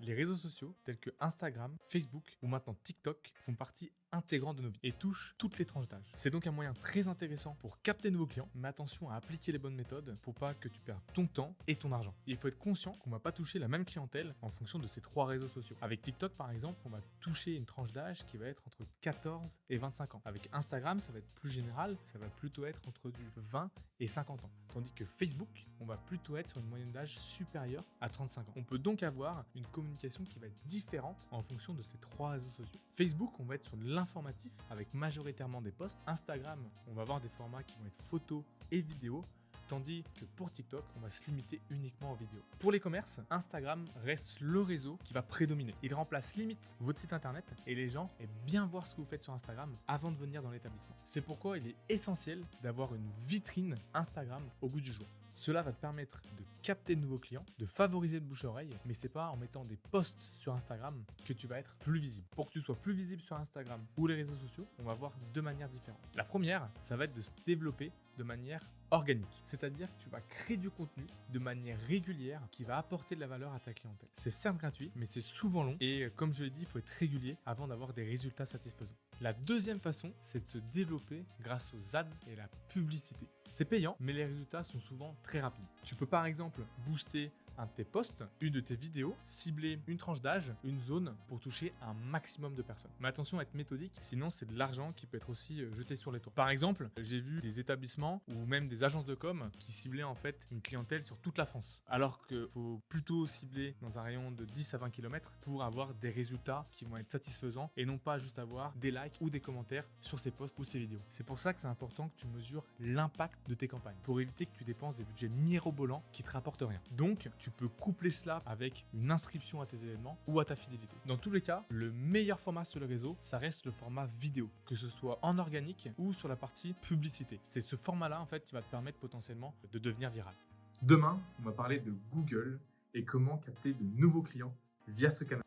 Les réseaux sociaux tels que Instagram, Facebook ou maintenant TikTok font partie intégrante de nos vies et touchent toutes les tranches d'âge. C'est donc un moyen très intéressant pour capter de nouveaux clients, mais attention à appliquer les bonnes méthodes pour pas que tu perdes ton temps et ton argent. Il faut être conscient qu'on va pas toucher la même clientèle en fonction de ces trois réseaux sociaux. Avec TikTok par exemple, on va toucher une tranche d'âge qui va être entre 14 et 25 ans. Avec Instagram, ça va être plus général, ça va plutôt être entre du 20 et 50 ans. Tandis que Facebook, on va plutôt être sur une moyenne d'âge supérieure à 35 ans. On peut donc avoir une communication qui va être différente en fonction de ces trois réseaux sociaux. Facebook, on va être sur de l'informatif avec majoritairement des posts. Instagram, on va avoir des formats qui vont être photos et vidéos. Tandis que pour TikTok, on va se limiter uniquement aux vidéos. Pour les commerces, Instagram reste le réseau qui va prédominer. Il remplace limite votre site internet et les gens aiment bien voir ce que vous faites sur Instagram avant de venir dans l'établissement. C'est pourquoi il est essentiel d'avoir une vitrine Instagram au goût du jour. Cela va te permettre de capter de nouveaux clients, de favoriser le bouche-oreille, mais c'est pas en mettant des posts sur Instagram que tu vas être plus visible. Pour que tu sois plus visible sur Instagram ou les réseaux sociaux, on va voir deux manières différentes. La première, ça va être de se développer de manière organique. C'est-à-dire que tu vas créer du contenu de manière régulière qui va apporter de la valeur à ta clientèle. C'est certes gratuit, mais c'est souvent long et comme je l'ai dit, il faut être régulier avant d'avoir des résultats satisfaisants. La deuxième façon, c'est de se développer grâce aux ads et la publicité. C'est payant, mais les résultats sont souvent très rapides. Tu peux par exemple booster un de tes posts, une de tes vidéos, cibler une tranche d'âge, une zone pour toucher un maximum de personnes. Mais attention à être méthodique, sinon c'est de l'argent qui peut être aussi jeté sur les toits. Par exemple, j'ai vu des établissements ou même des agences de com qui ciblaient en fait une clientèle sur toute la France. Alors qu'il faut plutôt cibler dans un rayon de 10 à 20 km pour avoir des résultats qui vont être satisfaisants et non pas juste avoir des likes ou des commentaires sur ces posts ou ces vidéos. C'est pour ça que c'est important que tu mesures l'impact de tes campagnes pour éviter que tu dépenses des budgets mirobolants qui te rapportent rien. Donc, tu peux coupler cela avec une inscription à tes événements ou à ta fidélité. Dans tous les cas, le meilleur format sur le réseau, ça reste le format vidéo, que ce soit en organique ou sur la partie publicité. C'est ce format-là, en fait, qui va te permettre potentiellement de devenir viral. Demain, on va parler de Google et comment capter de nouveaux clients via ce canal.